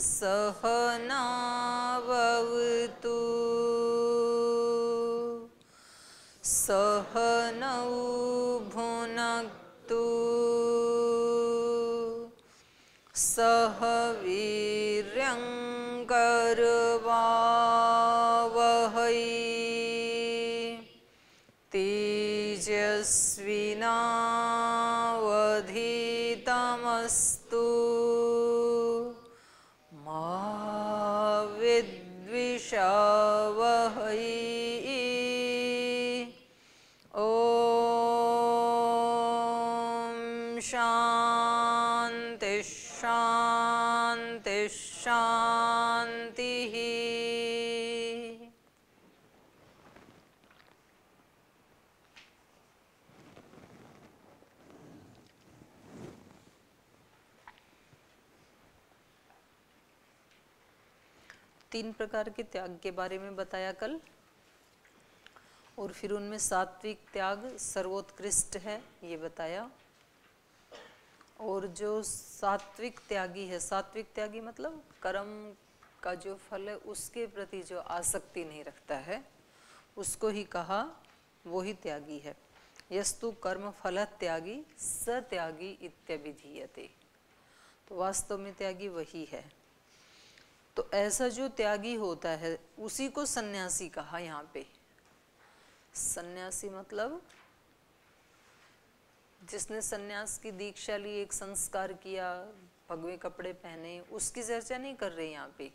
सहनावतु सहनौ भुनक्तु सह वीर्यं करवावहै तेजस्विनावधीतमस्तु मा विद्विषावहै। ॐ शान्ति शान्ति शान्तिः। तीन प्रकार के त्याग के बारे में बताया कल, और फिर उनमें सात्विक त्याग सर्वोत्कृष्ट है ये बताया। और जो सात्विक त्यागी है, सात्विक त्यागी मतलब कर्म का जो फल है उसके प्रति जो आसक्ति नहीं रखता है, उसको ही कहा वो ही त्यागी है। यस्तु कर्म फल त्यागी स त्यागी इत्यभिधीयते। तो वास्तव में त्यागी वही है। तो ऐसा जो त्यागी होता है उसी को सन्यासी कहा यहाँ पे। सन्यासी मतलब जिसने सन्यास की दीक्षा ली, एक संस्कार किया, भगवे कपड़े पहने, उसकी चर्चा नहीं कर रहे यहाँ पे।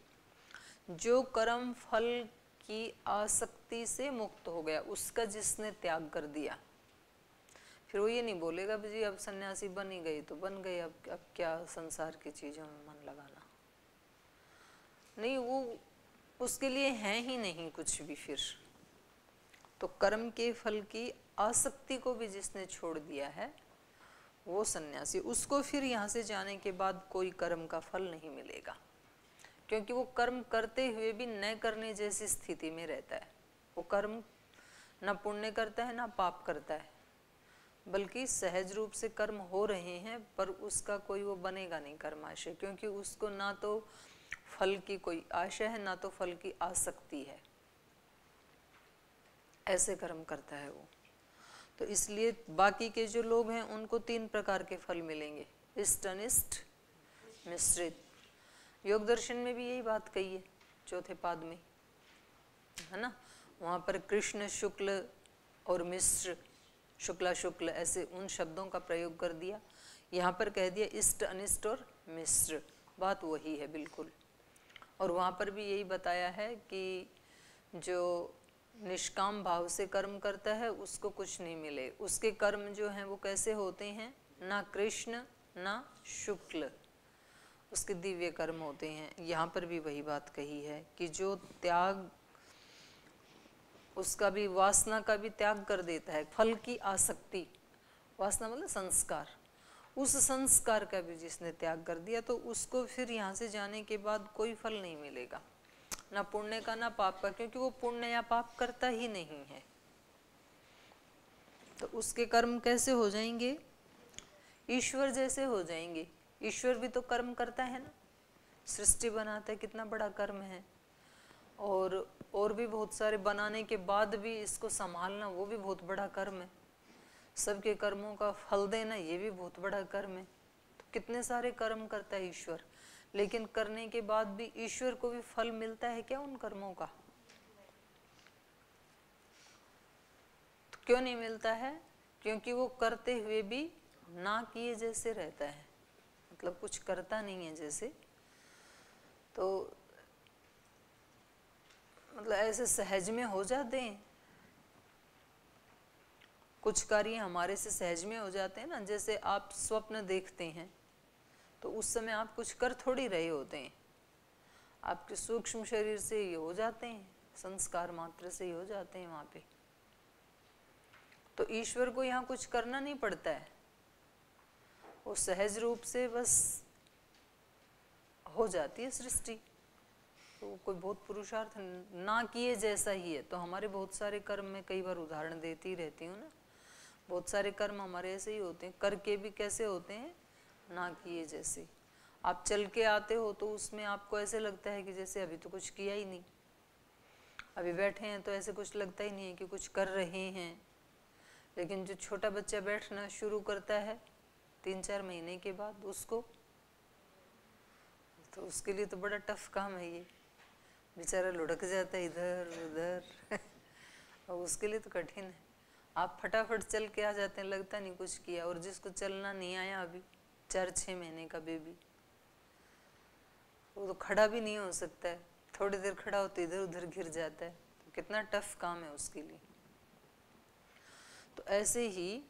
जो कर्म फल की आसक्ति से मुक्त हो गया, उसका जिसने त्याग कर दिया, फिर वो ये नहीं बोलेगा जी अब सन्यासी बन ही गई तो बन गए, अब क्या संसार की चीजों में मन लगाना। नहीं, वो उसके लिए है ही नहीं कुछ भी। फिर तो कर्म के फल की आसक्ति को भी जिसने छोड़ दिया है वो सन्यासी। उसको फिर यहाँ से जाने के बाद कोई कर्म का फल नहीं मिलेगा, क्योंकि वो कर्म करते हुए भी न करने जैसी स्थिति में रहता है। वो कर्म न पुण्य करता है ना पाप करता है, बल्कि सहज रूप से कर्म हो रहे हैं, पर उसका कोई वो बनेगा नहीं कर्माशय, क्योंकि उसको ना तो फल की कोई आशा है ना तो फल की आसक्ति है। ऐसे कर्म करता है वो। तो इसलिए बाकी के जो लोग हैं उनको तीन प्रकार के फल मिलेंगे, इष्ट अनिष्ट मिश्रित। योग दर्शन में भी यही बात कही है चौथे पाद में, है ना। वहाँ पर कृष्ण शुक्ल और मिश्र, शुक्ला शुक्ल, ऐसे उन शब्दों का प्रयोग कर दिया। यहाँ पर कह दिया इष्ट अनिष्ट और मिश्र, बात वही है बिल्कुल। और वहाँ पर भी यही बताया है कि जो निष्काम भाव से कर्म करता है उसको कुछ नहीं मिले। उसके कर्म जो हैं वो कैसे होते हैं, ना कृष्ण ना शुक्ल, उसके दिव्य कर्म होते हैं। यहाँ पर भी वही बात कही है कि जो त्याग, उसका भी वासना का भी त्याग कर देता है, फल की आसक्ति, वासना मतलब संस्कार, उस संस्कार का भी जिसने त्याग कर दिया तो उसको फिर यहाँ से जाने के बाद कोई फल नहीं मिलेगा, ना पुण्य का ना पाप का, क्योंकि वो पुण्य या पाप करता ही नहीं है। तो उसके कर्म कैसे हो जाएंगे, ईश्वर जैसे हो जाएंगे। ईश्वर भी तो कर्म करता है ना, सृष्टि बनाता है, कितना बड़ा कर्म है। और भी बहुत सारे बनाने के बाद भी इसको संभालना वो भी बहुत बड़ा कर्म है। सबके कर्मों का फल देना ये भी बहुत बड़ा कर्म है। तो कितने सारे कर्म करता है ईश्वर, लेकिन करने के बाद भी ईश्वर को भी फल मिलता है क्या उन कर्मों का? तो क्यों नहीं मिलता है? क्योंकि वो करते हुए भी ना किए जैसे रहता है, मतलब कुछ करता नहीं है जैसे। तो मतलब ऐसे सहज में हो जाते हैं कुछ कार्य, हमारे से सहज में हो जाते हैं ना। जैसे आप स्वप्न देखते हैं तो उस समय आप कुछ कर थोड़ी रहे होते हैं, आपके सूक्ष्म शरीर से ये हो जाते हैं, संस्कार मात्र से ही हो जाते हैं वहाँ पे। तो ईश्वर को यहाँ कुछ करना नहीं पड़ता है, वो सहज रूप से बस हो जाती है सृष्टि। तो कोई बहुत पुरुषार्थ ना किए जैसा ही है। तो हमारे बहुत सारे कर्म में कई बार उदाहरण देती ही रहती हूँ ना, बहुत सारे कर्म हमारे ऐसे ही होते हैं, करके भी कैसे होते हैं, ना किए जैसे। आप चल के आते हो तो उसमें आपको ऐसे लगता है कि जैसे अभी तो कुछ किया ही नहीं, अभी बैठे हैं तो ऐसे कुछ लगता ही नहीं है कि कुछ कर रहे हैं। लेकिन जो छोटा बच्चा बैठना शुरू करता है 3-4 महीने के बाद, उसको तो उसके लिए तो बड़ा टफ काम है ये, बेचारा लुढ़क जाता है इधर उधर और उसके लिए तो कठिन है। आप फटाफट चल के आ जाते हैं, लगता नहीं कुछ किया। और जिसको चलना नहीं आया अभी 4-6 महीने का बेबी, वो तो खड़ा भी नहीं हो सकता है, थोड़ी देर खड़ा हो तो इधर उधर गिर जाता है। तो कितना टफ काम है उसके लिए। तो ऐसे ही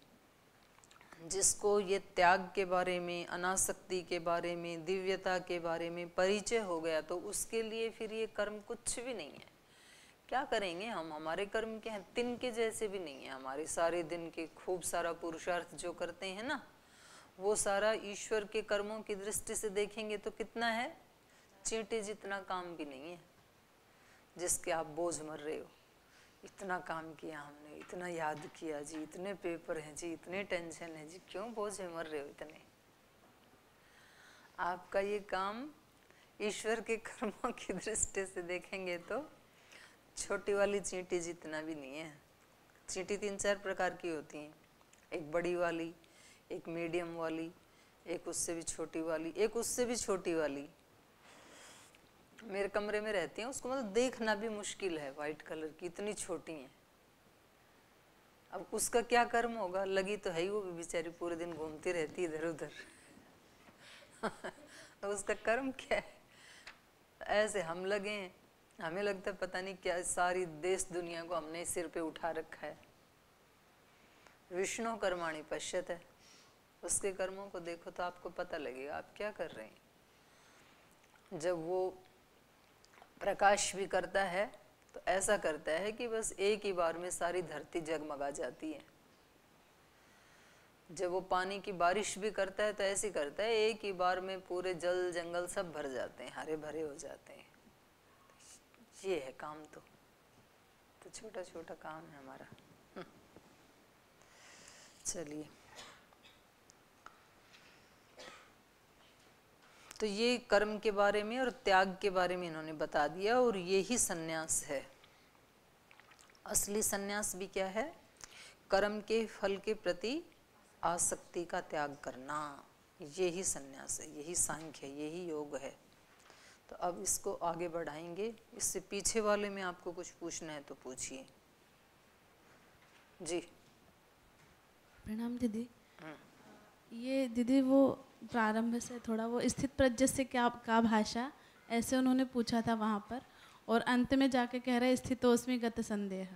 जिसको ये त्याग के बारे में, अनासक्ति के बारे में, दिव्यता के बारे में परिचय हो गया, तो उसके लिए फिर ये कर्म कुछ भी नहीं है। क्या करेंगे हम, हमारे कर्म क्या है, तिनके जैसे भी नहीं है। हमारे सारे दिन के खूब सारा पुरुषार्थ जो करते हैं ना, वो सारा ईश्वर के कर्मों की दृष्टि से देखेंगे तो कितना है, चींटी जितना काम भी नहीं है जिसके आप बोझ मर रहे हो। इतना काम किया हमने, इतना याद किया जी, इतने पेपर हैं जी, इतने टेंशन है जी, क्यों बोझे मर रहे हो इतने। आपका ये काम ईश्वर के कर्मों की दृष्टि से देखेंगे तो छोटी वाली चींटी जितना भी नहीं है। चींटी 3-4 प्रकार की होती हैं, एक बड़ी वाली, एक मीडियम वाली, एक उससे भी छोटी वाली, एक उससे भी छोटी वाली। मेरे कमरे में रहती हैं, उसको मतलब देखना भी मुश्किल है, वाइट कलर की, इतनी छोटी हैं। अब उसका क्या कर्म होगा, लगी तो है ही, वो भी बेचारी पूरे दिन घूमती रहती इधर उधर तो उसका कर्म क्या है। ऐसे हम लगे हैं, हमें लगता है पता नहीं क्या सारी देश दुनिया को हमने सिर पे उठा रखा है। विष्णु कर्माणि पश्यत है, उसके कर्मों को देखो तो आपको पता लगेगा आप क्या कर रहे हैं। जब वो प्रकाश भी करता है तो ऐसा करता है कि बस एक ही बार में सारी धरती जगमगा जाती है। जब वो पानी की बारिश भी करता है तो ऐसे करता है, एक ही बार में पूरे जल जंगल सब भर जाते हैं, हरे भरे हो जाते हैं। ये है काम। तो छोटा छोटा काम है हमारा। चलिए, तो ये कर्म के बारे में और त्याग के बारे में इन्होंने बता दिया। और ये ही सन्यास है। असली सन्यास भी क्या है, कर्म के फल के प्रति आसक्ति का त्याग करना, यही सन्यास है, यही सांख्य है, यही योग है। तो अब इसको आगे बढ़ाएंगे। इससे पीछे वाले में आपको कुछ पूछना है तो पूछिए जी। प्रणाम दीदी। ये दीदी वो प्रारंभ से थोड़ा वो स्थित प्रज्ञ से क्या का भाषा, ऐसे उन्होंने पूछा था वहाँ पर, और अंत में जाके कह रहे स्थितोस्मि गत संदेह।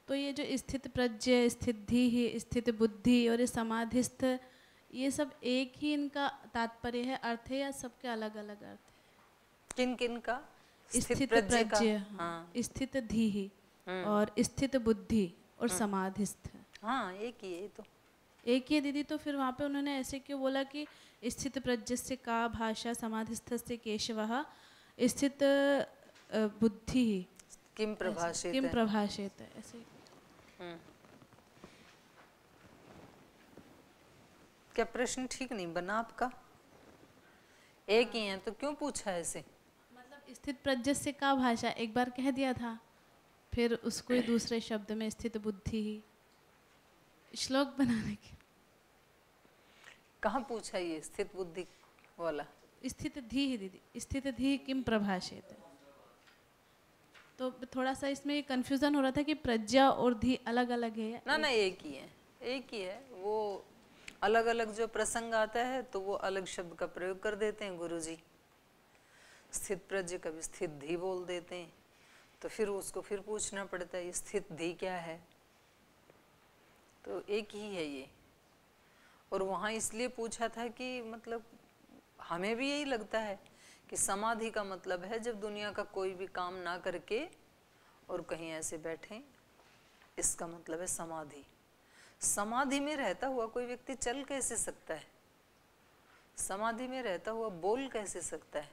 तो ये जो स्थित प्रज्ञ, स्थिति, स्थित बुद्धि और ये समाधिस्थ, ये सब एक ही इनका तात्पर्य है, अर्थ है, या सबके अलग अलग अर्थ है? किन किन का? स्थित प्रज्ञ, हाँ, स्थित धीहि और स्थित बुद्धि और समाधिस्थ। हाँ, एक ही है। तो एक ही दीदी। तो फिर वहाँ पे उन्होंने ऐसे क्यों बोला कि स्थित प्रज्ञ से का भाषा, समाधिस्थ से केशवः, स्थित बुद्धि किम प्रभाषित, किम प्रभाषित, ऐसे। क्या प्रश्न ठीक नहीं बना आपका? एक ही है तो क्यों पूछा ऐसे? मतलब स्थित प्रज्ञ से का भाषा एक बार कह दिया था, फिर उसको ही दूसरे शब्द में स्थित बुद्धि ही श्लोक बनाने की। कहाँ पूछा ये स्थित बुद्धि वाला? स्थित धी ही दीदी, स्थित धी किम प्रभाषित। तो थोड़ा सा इसमें कंफ्यूजन हो रहा था कि प्रज्ञा और धी अलग अलग है। ना, एक ही है, एक ही है। वो अलग अलग जो प्रसंग आता है तो वो अलग शब्द का प्रयोग कर देते हैं गुरुजी। स्थित प्रज्ञ कभी स्थित धी बोल देते हैं, तो फिर उसको फिर पूछना पड़ता है ये स्थित धी क्या है। तो एक ही है ये। और वहाँ इसलिए पूछा था कि मतलब हमें भी यही लगता है कि समाधि का मतलब है जब दुनिया का कोई भी काम ना करके और कहीं ऐसे बैठें, इसका मतलब है समाधि। समाधि में रहता हुआ कोई व्यक्ति चल कैसे सकता है? समाधि में रहता हुआ बोल कैसे सकता है?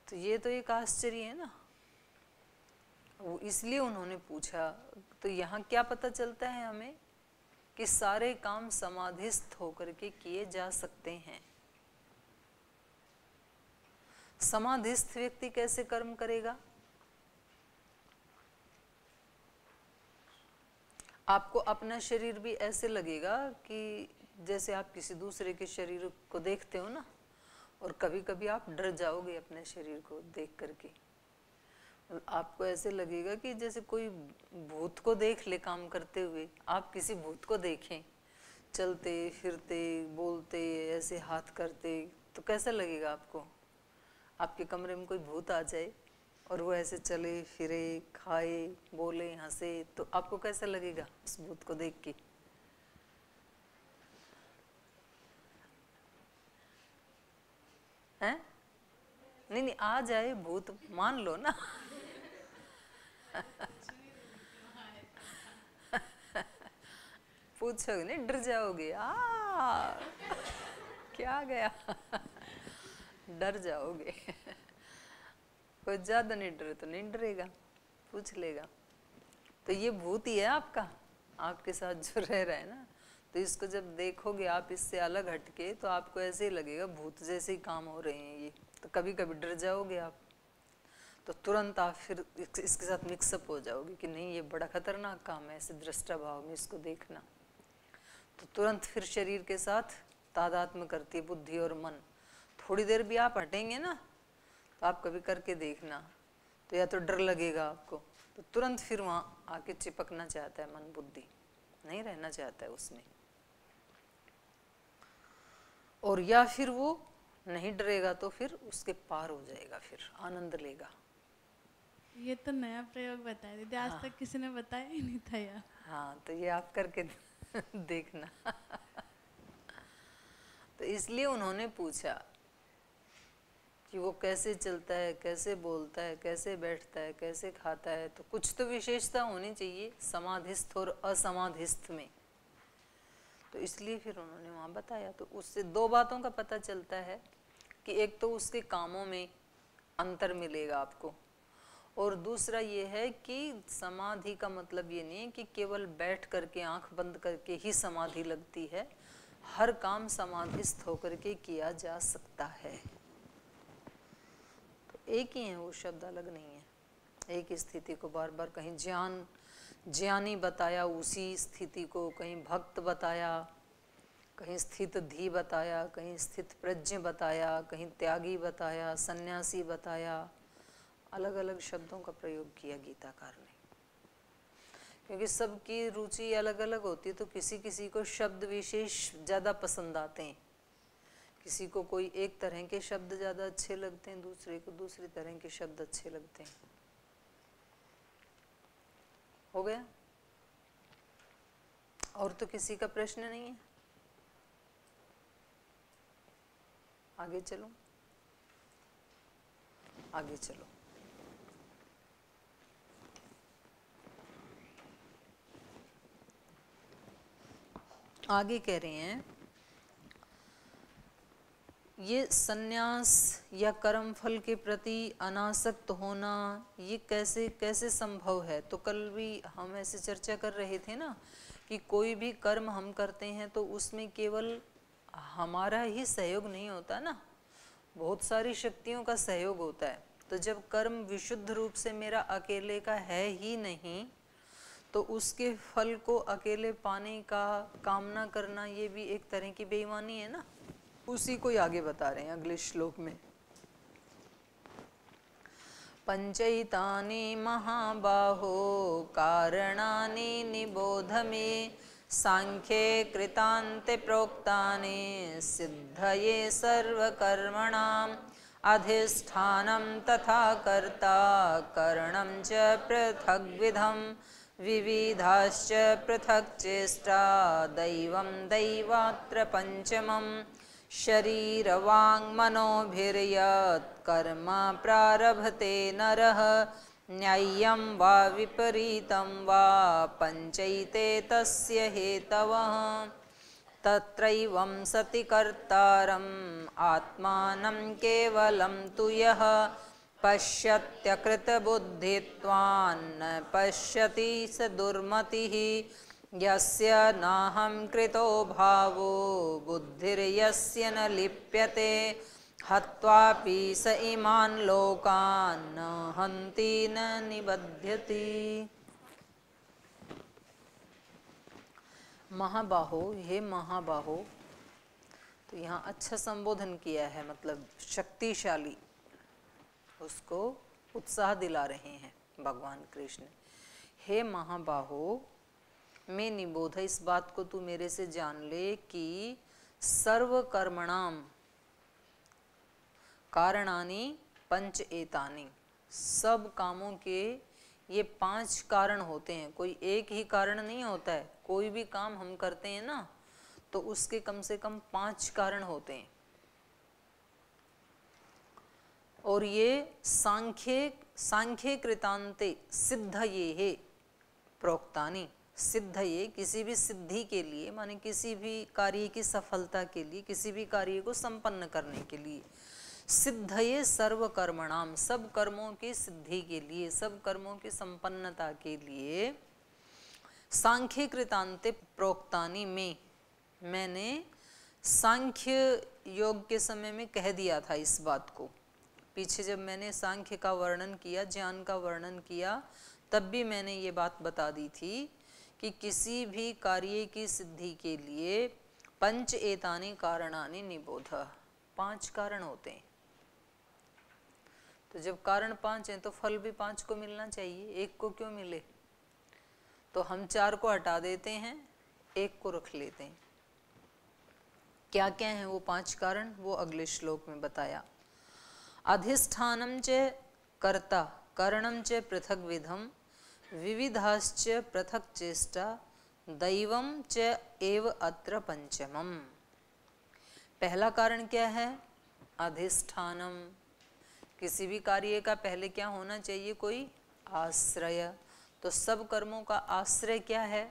तो ये तो एक आश्चर्य है ना। वो इसलिए उन्होंने पूछा। तो यहाँ क्या पता चलता है हमें कि सारे काम समाधिस्थ होकर के किए जा सकते हैं। समाधिस्थ व्यक्ति कैसे कर्म करेगा? आपको अपना शरीर भी ऐसे लगेगा कि जैसे आप किसी दूसरे के शरीर को देखते हो ना, और कभी कभी आप डर जाओगे अपने शरीर को देख करके। आपको ऐसे लगेगा कि जैसे कोई भूत को देख ले काम करते हुए। आप किसी भूत को देखें चलते फिरते बोलते ऐसे हाथ करते, तो कैसा लगेगा आपको? आपके कमरे में कोई भूत आ जाए और वो ऐसे चले फिरे खाए बोले हंसे, तो आपको कैसा लगेगा उस भूत को देख के? हैं? नहीं नहीं, आ जाए भूत मान लो ना। पूछोगे नहीं, डर जाओगे। क्या गया? डर जाओगे। कोई ज्यादा नहीं डरे तो नहीं डरेगा, पूछ लेगा। तो ये भूत ही है आपका, आपके साथ जो रह रहा है ना। तो इसको जब देखोगे आप इससे अलग हटके, तो आपको ऐसे ही लगेगा भूत जैसे ही काम हो रहे हैं ये। तो कभी कभी डर जाओगे आप, तो तुरंत आप फिर इसके साथ मिक्सअप हो जाओगे कि नहीं ये बड़ा खतरनाक काम है, ऐसे दृष्टा भाव में इसको देखना। तो तुरंत फिर शरीर के साथ तादात्म्य करती है बुद्धि और मन। थोड़ी देर भी आप हटेंगे ना, तो आप कभी करके देखना, तो या तो डर लगेगा आपको, तो तुरंत फिर वहाँ आके चिपकना चाहता है मन, बुद्धि नहीं रहना चाहता है उसमें। और या फिर वो नहीं डरेगा तो फिर उसके पार हो जाएगा, फिर आनंद लेगा। ये तो नया प्रयोग बताया दीदी, आज तक किसी ने बताया ही नहीं था यार। हाँ, तो ये आप करके देखना। तो इसलिए उन्होंने पूछा कि वो कैसे चलता है, कैसे बोलता है, कैसे बैठता है, कैसे खाता है, तो कुछ तो विशेषता होनी चाहिए समाधिस्थ और असमाधिस्थ में। तो इसलिए फिर उन्होंने वहाँ बताया। तो उससे दो बातों का पता चलता है कि एक तो उसके कामों में अंतर मिलेगा आपको, और दूसरा ये है कि समाधि का मतलब ये नहीं है कि केवल बैठ करके आंख बंद करके ही समाधि लगती है। हर काम समाधिस्थ होकर के किया जा सकता है। तो एक ही है वो, शब्द अलग नहीं है। एक ही स्थिति को बार बार, कहीं ज्ञानी बताया उसी स्थिति को, कहीं भक्त बताया, कहीं स्थित धी बताया, कहीं स्थित प्रज्ञ बताया, कहीं त्यागी बताया, सन्यासी बताया। अलग अलग शब्दों का प्रयोग किया गीताकार ने, क्योंकि सबकी रुचि अलग अलग होती है। तो किसी किसी को शब्द विशेष ज़्यादा पसंद आते हैं, किसी को कोई एक तरह के शब्द ज़्यादा अच्छे लगते हैं, दूसरे को दूसरी तरह के शब्द अच्छे लगते हैं। हो गया? और तो किसी का प्रश्न नहीं है? आगे चलो, आगे चलो। आगे कह रहे हैं, ये सन्यास या कर्म फल के प्रति अनासक्त होना ये कैसे कैसे संभव है? तो कल भी हम ऐसे चर्चा कर रहे थे ना कि कोई भी कर्म हम करते हैं तो उसमें केवल हमारा ही सहयोग नहीं होता ना, बहुत सारी शक्तियों का सहयोग होता है। तो जब कर्म विशुद्ध रूप से मेरा अकेले का है ही नहीं, तो उसके फल को अकेले पाने का कामना करना ये भी एक तरह की बेईमानी है ना। उसी को आगे बता रहे हैं अगले श्लोक में। पंचैतानि महाबाहो कारणानि निबोध मे, सांख्ये कृतान्ते प्रोक्तानि सिद्धये सर्वकर्मणाम्, अधिष्ठानं तथा कर्ता करणं च पृथग्विधम्, विविधाश्च पृथक् चेष्टा दैवं दैवात्र पंचमम्, शरीरवाङ्मनोभिर्यत् कर्म प्रारभते नरः, न्याय्यं वा विपरीतं वा पंचैते तस्य हेतवः, तत्रैवं सति कर्तारम् आत्मानं केवलं तु यः पश्यत्यकृतबुद्धित्वान् न पश्यति स दुर्मतिः, यस्य नाहं कृतो भावो बुद्धिर्यस्य न लिप्यते, हत्वापि स इमान् लोकान् न हन्ति न निबध्यति। महाबाहो, हे महाबाहो, तो यहाँ अच्छा संबोधन किया है, मतलब शक्तिशाली, उसको उत्साह दिला रहे हैं भगवान कृष्ण। हे महाबाहो, मैं निबोध, इस बात को तू मेरे से जान ले कि सर्व कर्मणाम कारणानि पंच एतानि, सब कामों के ये 5 कारण होते हैं। कोई एक ही कारण नहीं होता है। कोई भी काम हम करते हैं ना, तो उसके कम से कम 5 कारण होते हैं। और ये सांख्ये कृतांते सिद्ध ये है प्रोक्तानि, सिद्ध ये किसी भी सिद्धि के लिए, माने किसी भी कार्य की सफलता के लिए, किसी भी कार्य को संपन्न करने के लिए, सिद्ध ये सर्व कर्मणाम, सब कर्मों की सिद्धि के लिए, सब कर्मों की संपन्नता के लिए, सांख्य कृतांते प्रोक्तानि में, मैंने सांख्य योग के समय में कह दिया था इस बात को। पीछे जब मैंने सांख्य का वर्णन किया, ज्ञान का वर्णन किया, तब भी मैंने ये बात बता दी थी कि किसी भी कार्य की सिद्धि के लिए पंच एतानि कारणानि निबोध, 5 कारण होते हैं। तो जब कारण 5 हैं तो फल भी 5 को मिलना चाहिए, एक को क्यों मिले? तो हम 4 को हटा देते हैं, एक को रख लेते हैं। क्या क्या है वो 5 कारण, वो अगले श्लोक में बताया। अधिष्ठानम च कर्ता करणम च पृथक विधम विविधाश्च पृथक चेष्टा दैवम च एव अत्र पंचमम। पहला कारण क्या है? अधिष्ठानम। किसी भी कार्य का पहले क्या होना चाहिए? कोई आश्रय। तो सब कर्मों का आश्रय क्या है?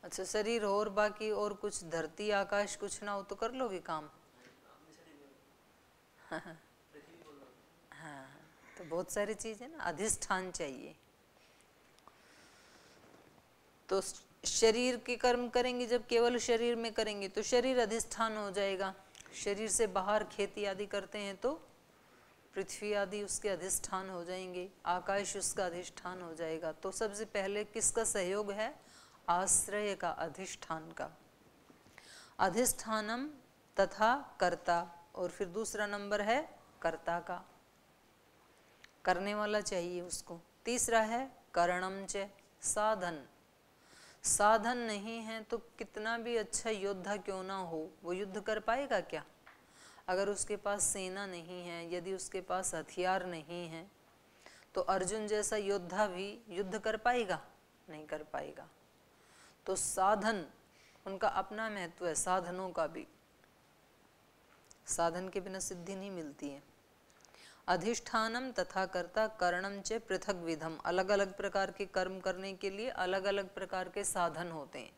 अच्छा, शरीर हो और बाकी और कुछ धरती आकाश कुछ ना हो तो कर लोगे काम? हाँ, तो बहुत सारी चीज है ना, अधिष्ठान चाहिए। तो शरीर के कर्म करेंगे, जब केवल शरीर में करेंगे तो शरीर अधिष्ठान हो जाएगा। शरीर से बाहर खेती आदि करते हैं तो पृथ्वी आदि उसके अधिष्ठान हो जाएंगे, आकाश उसका अधिष्ठान हो जाएगा। तो सबसे पहले किसका सहयोग है? आश्रय का, अधिष्ठान का। अधिष्ठानम तथा कर्ता, और फिर दूसरा नंबर है कर्ता का, करने वाला चाहिए उसको। तीसरा है करणम च, साधन। साधन नहीं है तो कितना भी अच्छा योद्धा क्यों ना हो, वो युद्ध कर पाएगा क्या? अगर उसके पास सेना नहीं है, यदि उसके पास हथियार नहीं है, तो अर्जुन जैसा योद्धा भी युद्ध कर पाएगा? नहीं कर पाएगा। तो साधन, उनका अपना महत्व है, साधनों का भी। साधन के बिना सिद्धि नहीं मिलती है। अधिष्ठानम तथा कर्ता करणम च पृथक विधम, अलग अलग प्रकार के कर्म करने के लिए अलग अलग प्रकार के साधन होते हैं।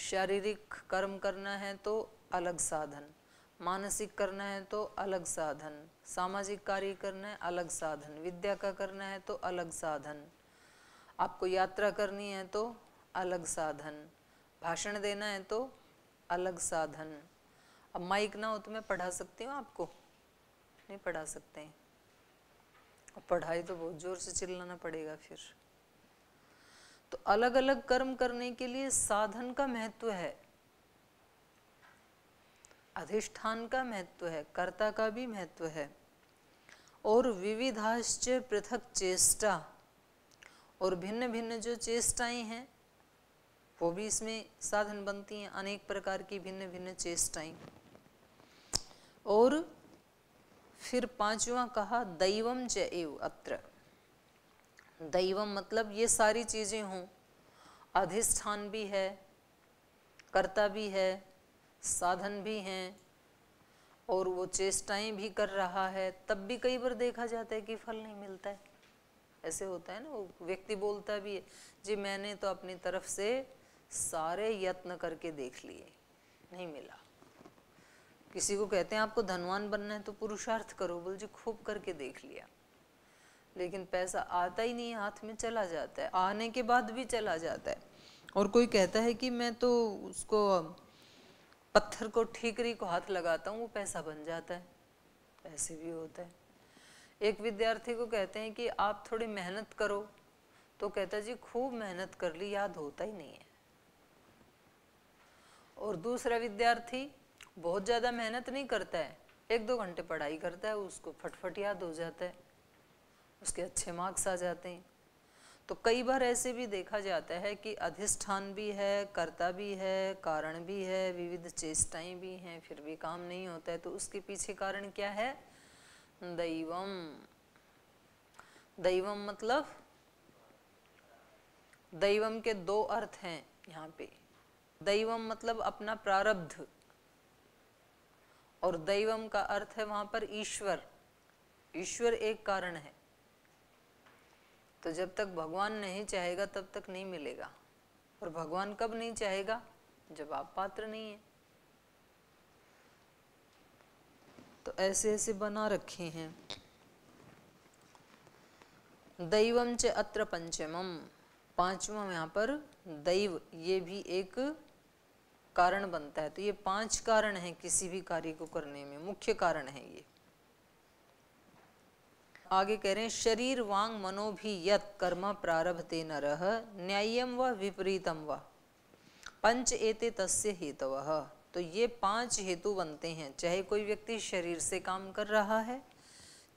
शारीरिक कर्म करना है तो अलग साधन, मानसिक करना है तो अलग साधन, सामाजिक कार्य करना है अलग साधन, विद्या का करना है तो अलग साधन, आपको यात्रा करनी है तो अलग साधन, भाषण देना है तो अलग साधन। अब माइक ना हो तो मैं पढ़ा सकती हूँ आपको? नहीं पढ़ा सकते हैं। और पढ़ाई तो बहुत जोर से चिल्लाना पड़ेगा फिर। तो अलग अलग कर्म करने के लिए साधन का महत्व है, अधिष्ठान का महत्व है, कर्ता का भी महत्व है। और विविधाश्च पृथक चेष्टा, और भिन्न भिन्न जो चेष्टाएं हैं वो भी इसमें साधन बनती हैं, अनेक प्रकार की भिन्न भिन्न चेष्टाएं। और फिर 5वां कहा दैवम च एव अत्र। दैवम मतलब ये सारी चीजें हों, अधिष्ठान भी है, कर्ता भी है, साधन भी हैं, और वो चेष्टाएं भी कर रहा है, तब भी कई बार देखा जाता है कि फल नहीं मिलता है। ऐसे होता है ना, वो व्यक्ति बोलता भी है, जी मैंने तो अपनी तरफ से सारे यत्न करके देख लिए, नहीं मिला। किसी को कहते हैं आपको धनवान बनना है तो पुरुषार्थ करो, बोल जी खूब करके देख लिया, लेकिन पैसा आता ही नहीं, हाथ में चला जाता है, आने के बाद भी चला जाता है। और कोई कहता है कि मैं तो उसको पत्थर को, ठीकरी को हाथ लगाता हूँ वो पैसा बन जाता है, ऐसे भी होता है। एक विद्यार्थी को कहते हैं कि आप थोड़ी मेहनत करो, तो कहता जी खूब मेहनत कर ली, याद होता ही नहीं है। और दूसरा विद्यार्थी बहुत ज़्यादा मेहनत नहीं करता है, 1-2 घंटे पढ़ाई करता है, उसको फटफट याद हो जाता है, उसके अच्छे मार्क्स आ जाते हैं। तो कई बार ऐसे भी देखा जाता है कि अधिष्ठान भी है, कर्ता भी है, कारण भी है, विविध चेष्टाएं भी हैं, फिर भी काम नहीं होता है। तो उसके पीछे कारण क्या है? दैवम। दैवम मतलब, दैवम के 2 अर्थ हैं यहाँ पे। दैवम मतलब अपना प्रारब्ध, और दैवम का अर्थ है वहां पर ईश्वर। ईश्वर एक कारण है, तो जब तक भगवान नहीं चाहेगा तब तक नहीं मिलेगा। और भगवान कब नहीं चाहेगा? जब आप पात्र नहीं है। तो ऐसे ऐसे बना रखे हैं। दैवम च अत्र पंचमम, 5वां यहाँ पर दैव, ये भी एक कारण बनता है। तो ये 5 कारण हैं किसी भी कार्य को करने में, मुख्य कारण है ये। आगे कह रहे हैं शरीर वांग मनो भी यत कर्म प्रारभते नरः न्याय्यम व विपरीतम व पंच एते तस्य हेतवः। तो ये 5 हेतु बनते हैं, चाहे कोई व्यक्ति शरीर से काम कर रहा है,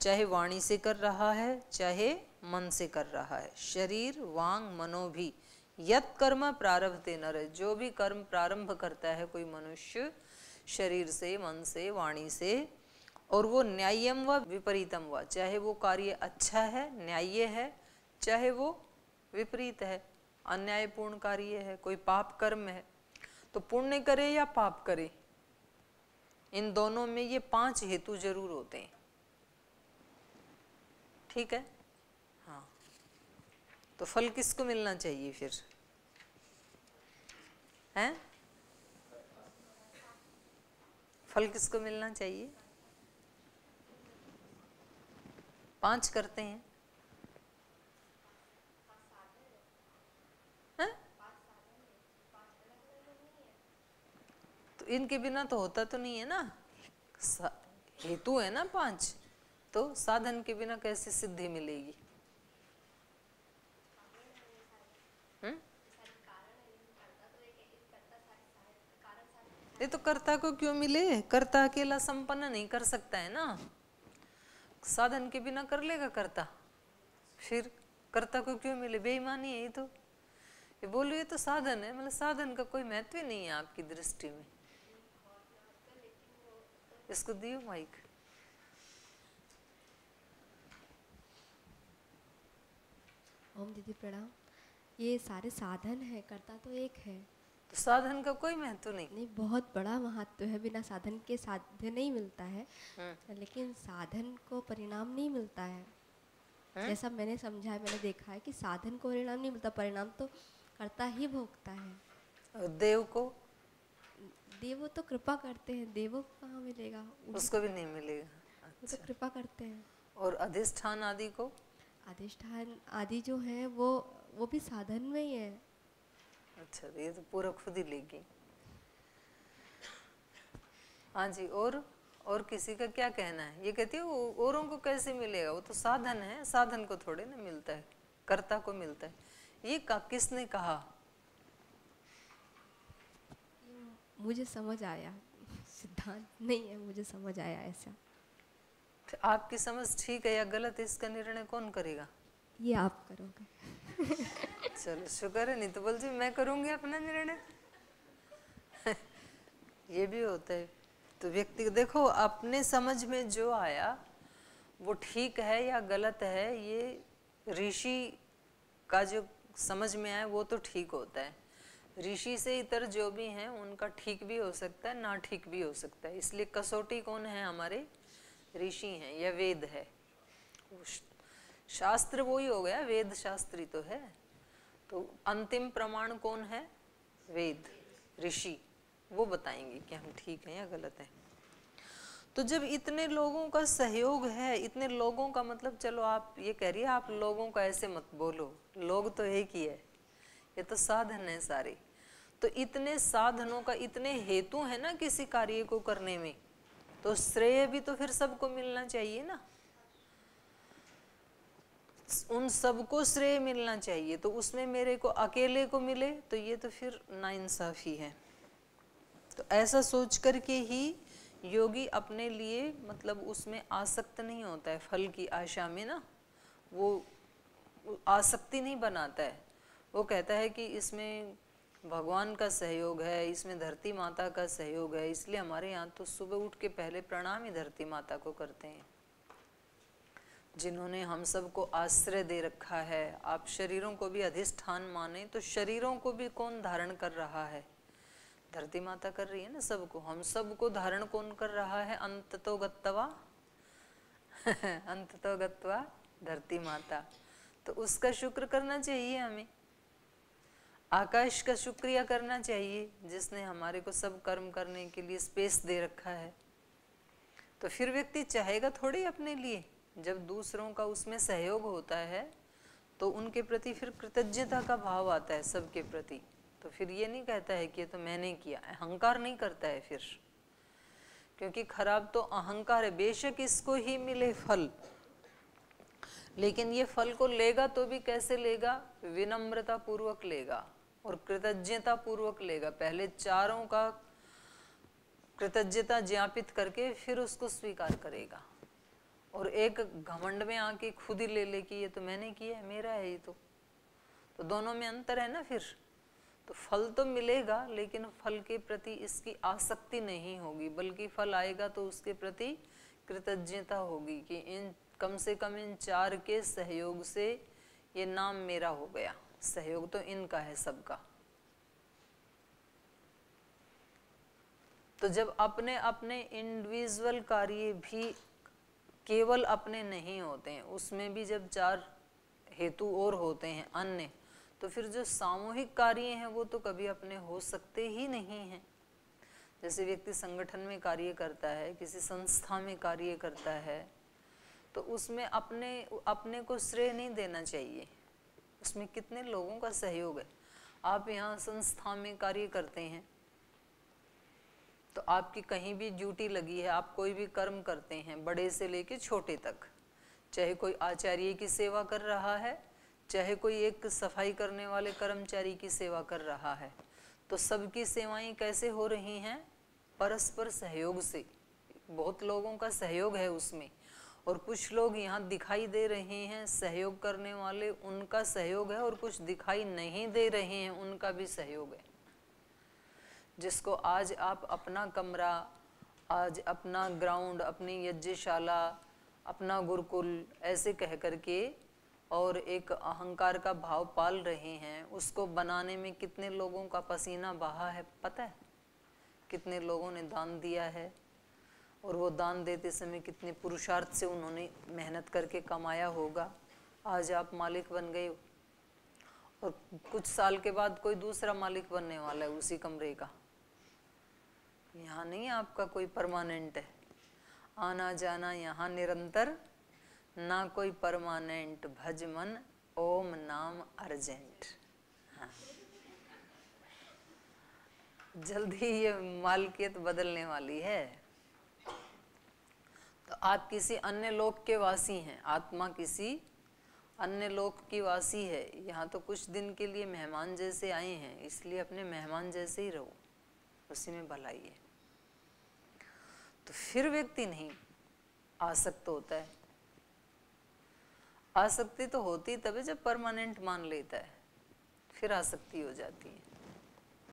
चाहे वाणी से कर रहा है, चाहे मन से कर रहा है। शरीर वांग मनो भी यत कर्म प्रारभते नरः, जो भी कर्म प्रारंभ करता है कोई मनुष्य शरीर से, मन से, वाणी से, और वो न्याय्यम व विपरीतम व, चाहे वो कार्य अच्छा है, न्याय्य है, चाहे वो विपरीत है, अन्यायपूर्ण कार्य है, कोई पाप कर्म है, तो पुण्य करे या पाप करे, इन दोनों में ये 5 हेतु जरूर होते हैं। ठीक है? हाँ, तो फल किसको मिलना चाहिए फिर? हैं? फल किसको मिलना चाहिए? 5 करते हैं, हैं? तो इनके बिना तो होता तो नहीं है ना, हेतु है ना 5, तो साधन के बिना कैसे सिद्धि मिलेगी? ये तो कर्ता को क्यों मिले? कर्ता अकेला संपन्न नहीं कर सकता है ना, साधन के बिना कर लेगा कर्ता, फिर कर्ता को क्यों मिले? बेईमानी है ये तो। ये बोलो ये तो साधन है, मतलब साधन का कोई महत्व ही नहीं है आपकी दृष्टि में। इसको दियो माइक। ओम दीदी प्रणाम। ये सारे साधन है, कर्ता तो एक है, तो साधन का कोई महत्व नहीं। नहीं, बहुत बड़ा महत्व है। बिना साधन के साध्य नहीं मिलता है, लेकिन साधन को परिणाम नहीं मिलता है। जैसा मैंने समझा है, मैंने देखा है कि साधन को परिणाम नहीं मिलता, परिणाम तो कर्ता ही भोगता है। और देव को? देव तो कृपा करते हैं, देवों को कहाँ मिलेगा? उसको भी नहीं मिलेगा। अच्छा। तो कृपा करते हैं। और अधिष्ठान आदि को? अधिष्ठान आदि जो है वो भी साधन में ही है। अच्छा, तो ये तो पूरा खुद ही लेगी। हाँ जी, और किसी का क्या कहना है? ये कहती है औरों को कैसे मिलेगा, वो तो साधन है, साधन को थोड़े ना मिलता है, कर्ता को मिलता है। ये किसने कहा? मुझे समझ आया, सिद्धांत नहीं है, मुझे समझ आया ऐसा। आपकी समझ ठीक है या गलत, इसका निर्णय कौन करेगा? ये आप करोगे। चलो शुक्र है, नहीं तो बोल जी मैं करूंगी अपना निर्णय। ये भी होता है। तो व्यक्ति देखो अपने समझ में जो आया वो ठीक है या गलत है, ये ऋषि का जो समझ में आया वो तो ठीक होता है। ऋषि से इतर जो भी हैं उनका ठीक भी हो सकता है, ना ठीक भी हो सकता है। इसलिए कसौटी कौन है? हमारे ऋषि हैं या वेद है। शास्त्र वो ही हो गया, वेद शास्त्री तो है। तो अंतिम प्रमाण कौन है? वेद, ऋषि, वो बताएंगे कि हम ठीक हैं या गलत हैं। तो जब इतने लोगों का सहयोग है, इतने लोगों का मतलब, चलो आप ये कह रही है आप लोगों का ऐसे मत बोलो, लोग तो एक ही है, ये तो साधन है सारे। तो इतने साधनों का, इतने हेतु है ना किसी कार्य को करने में, तो श्रेय भी तो फिर सबको मिलना चाहिए ना, उन सबको श्रेय मिलना चाहिए। तो उसमें मेरे को अकेले को मिले तो ये तो फिर नाइंसाफी है। तो ऐसा सोच करके ही योगी अपने लिए मतलब उसमें आसक्त नहीं होता है, फल की आशा में ना वो आसक्ति नहीं बनाता है। वो कहता है कि इसमें भगवान का सहयोग है, इसमें धरती माता का सहयोग है, इसलिए हमारे यहाँ तो सुबह उठ के पहले प्रणाम ही धरती माता को करते हैं, जिन्होंने हम सबको आश्रय दे रखा है। आप शरीरों को भी अधिष्ठान माने तो शरीरों को भी कौन धारण कर रहा है? धरती माता कर रही है ना सबको। हम सबको धारण कौन कर रहा है? अंततो गत्वा अंततो गत्वा धरती माता। तो उसका शुक्र करना चाहिए हमें, आकाश का शुक्रिया करना चाहिए जिसने हमारे को सब कर्म करने के लिए स्पेस दे रखा है। तो फिर व्यक्ति चाहेगा थोड़ी अपने लिए, जब दूसरों का उसमें सहयोग होता है तो उनके प्रति फिर कृतज्ञता का भाव आता है सबके प्रति। तो फिर ये नहीं कहता है कि ये तो मैंने किया, अहंकार नहीं करता है फिर, क्योंकि खराब तो अहंकार है। बेशक इसको ही मिले फल, लेकिन ये फल को लेगा तो भी कैसे लेगा? विनम्रता पूर्वक लेगा और कृतज्ञता पूर्वक लेगा। पहले चारों का कृतज्ञता ज्ञापित करके फिर उसको स्वीकार करेगा। और एक घमंड में आके खुद ही ले ले कि ये तो मैंने किया है, मेरा है ये तो दोनों में अंतर है ना फिर। तो फल तो मिलेगा लेकिन फल के प्रति इसकी आसक्ति नहीं होगी, बल्कि फल आएगा तो उसके प्रति कृतज्ञता होगी कि इन कम से कम इन चार के सहयोग से ये नाम मेरा हो गया। सहयोग तो इनका है सबका। तो जब अपने अपने इंडिविजुअल कार्य भी केवल अपने नहीं होते हैं, उसमें भी जब चार हेतु और होते हैं अन्य, तो फिर जो सामूहिक कार्य हैं वो तो कभी अपने हो सकते ही नहीं हैं। जैसे व्यक्ति संगठन में कार्य करता है, किसी संस्था में कार्य करता है, तो उसमें अपने को श्रेय नहीं देना चाहिए। उसमें कितने लोगों का सहयोग है। आप यहाँ संस्था में कार्य करते हैं तो आपकी कहीं भी ड्यूटी लगी है, आप कोई भी कर्म करते हैं, बड़े से लेके छोटे तक, चाहे कोई आचार्य की सेवा कर रहा है, चाहे कोई एक सफाई करने वाले कर्मचारी की सेवा कर रहा है, तो सबकी सेवाएं कैसे हो रही हैं? परस्पर सहयोग से। बहुत लोगों का सहयोग है उसमें, और कुछ लोग यहाँ दिखाई दे रहे हैं सहयोग करने वाले, उनका सहयोग है, और कुछ दिखाई नहीं दे रहे हैं उनका भी सहयोग है। जिसको आज आप अपना कमरा, आज अपना ग्राउंड, अपनी यज्ञशाला, अपना गुरुकुल ऐसे कह करके और एक अहंकार का भाव पाल रहे हैं, उसको बनाने में कितने लोगों का पसीना बहा है पता है? कितने लोगों ने दान दिया है, और वो दान देते समय कितने पुरुषार्थ से उन्होंने मेहनत करके कमाया होगा। आज आप मालिक बन गए हो और कुछ साल के बाद कोई दूसरा मालिक बनने वाला है उसी कमरे का। यहाँ नहीं आपका कोई परमानेंट है, आना जाना यहाँ निरंतर, ना कोई परमानेंट, भज मन ओम नाम अर्जेंट। हाँ। जल्दी ये मालकियत बदलने वाली है। तो आप किसी अन्य लोक के वासी हैं, आत्मा किसी अन्य लोक की वासी है। यहाँ तो कुछ दिन के लिए मेहमान जैसे आए हैं, इसलिए अपने मेहमान जैसे ही रहो, उसी में भलाई है। तो फिर व्यक्ति नहीं आसक्त होता है। आसक्ति तो होती तभी जब परमानेंट मान लेता है, फिर आसक्ति हो जाती है।